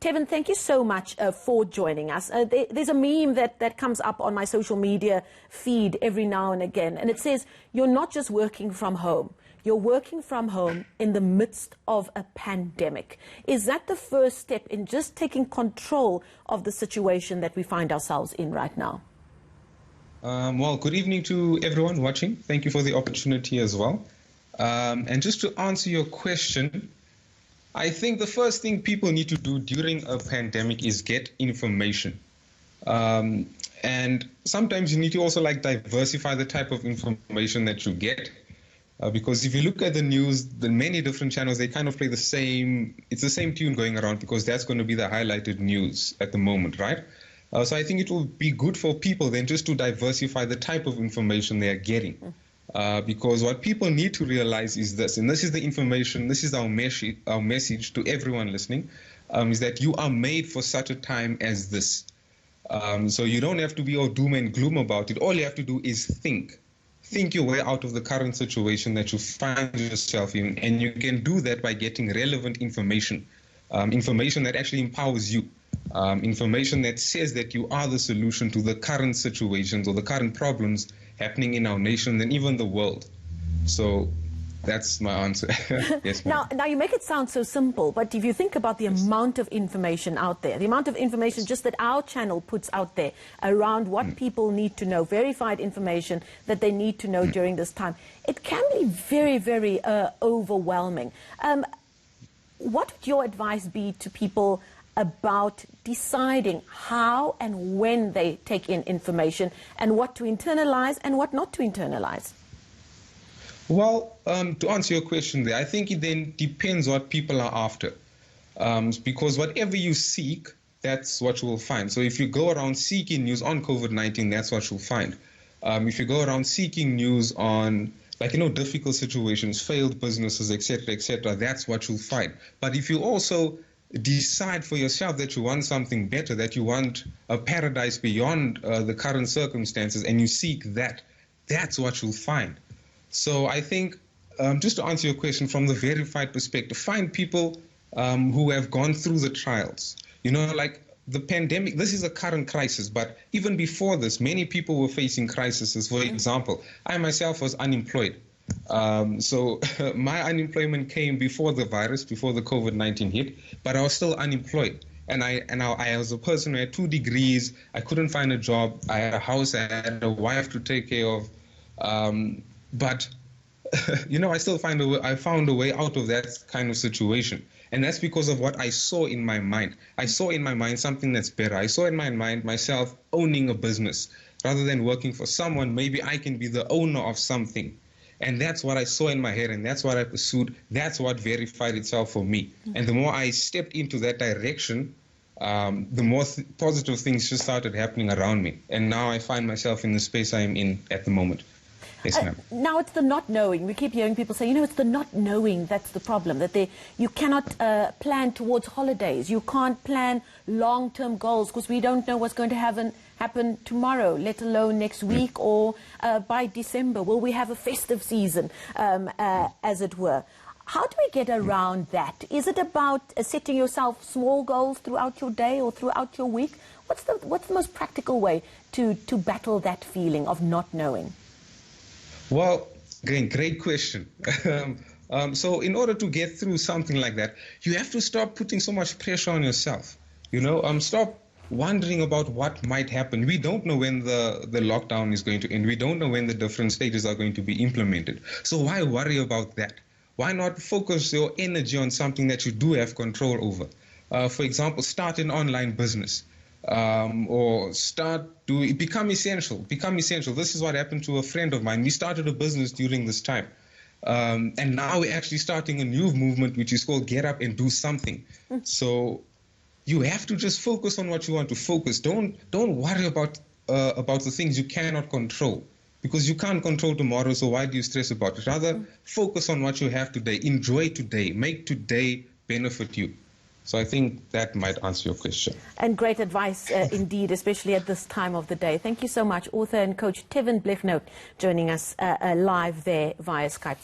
Tevin, thank you so much for joining us. There's a meme that comes up on my social media feed every now and again, and it says, you're not just working from home, you're working from home in the midst of a pandemic. Is that the first step in just taking control of the situation that we find ourselves in right now? Well, good evening to everyone watching. Thank you for the opportunity as well. And just to answer your question, I think the first thing people need to do during a pandemic is get information. And sometimes you need to also diversify the type of information that you get. Because if you look at the news, the many different channels, they kind of play it's the same tune going around, because that's going to be the highlighted news at the moment, right? So I think it will be good for people then just to diversify the type of information they are getting. Because what people need to realize is this, and this is the information, this is our message to everyone listening, is that you are made for such a time as this. So you don't have to be all doom and gloom about it. All you have to do is think. Think your way out of the current situation that you find yourself in, and you can do that by getting relevant information, information that actually empowers you, information that says that you are the solution to the current situations or the current problems happening in our nation and even the world. So that's my answer. Yes, now you make it sound so simple, but if you think about the amount of information out there, the amount of information just that our channel puts out there around what people need to know, verified information that they need to know during this time, it can be very, very overwhelming. What would your advice be to people about deciding how and when they take in information and what to internalize and what not to internalize? Well, to answer your question there, I think it then depends what people are after. Because whatever you seek, that's what you will find. So if you go around seeking news on COVID-19, that's what you'll find. If you go around seeking news on, difficult situations, failed businesses, etc., that's what you'll find. But if you also decide for yourself that you want something better, that you want a paradise beyond the current circumstances, and you seek that, that's what you'll find. So I think, just to answer your question from the verified perspective, find people who have gone through the trials. The pandemic, this is a current crisis, but even before this, many people were facing crises. For example, I myself was unemployed. So my unemployment came before the virus, before the COVID-19 hit, but I was still unemployed. And I was a person who had 2 degrees. I couldn't find a job. I had a house. I had a wife to take care of. But I still found a way out of that kind of situation. And that's because of what I saw in my mind. I saw in my mind something that's better. I saw in my mind myself owning a business. Rather than working for someone, maybe I can be the owner of something. And that's what I saw in my head, and that's what I pursued. That's what verified itself for me. And the more I stepped into that direction, the more positive things just started happening around me. And now I find myself in the space I'm in at the moment. Yes, ma'am. Now it's the not knowing. We keep hearing people say, it's the not knowing that's the problem, that you cannot plan towards holidays. You can't plan long-term goals because we don't know what's going to happen tomorrow, let alone next week or by December. Will we have a festive season, as it were? How do we get around that? Is it about setting yourself small goals throughout your day or throughout your week? What's the most practical way to battle that feeling of not knowing? Well, again, great question. So in order to get through something like that, you have to stop putting so much pressure on yourself. Stop wondering about what might happen. We don't know when the lockdown is going to end. We don't know when the different stages are going to be implemented. So why worry about that? Why not focus your energy on something that you do have control over? For example, start an online business. Or become essential. This is what happened to a friend of mine. We started a business during this time. And now we're actually starting a new movement, which is called Get Up and Do Something. So you have to just focus on what you want to focus. Don't worry about the things you cannot control, because you can't control tomorrow, so why do you stress about it? Rather, focus on what you have today. Enjoy today. Make today benefit you. So I think that might answer your question. And great advice indeed, especially at this time of the day. Thank you so much, author and coach Tevin Blignaut, joining us live there via Skype.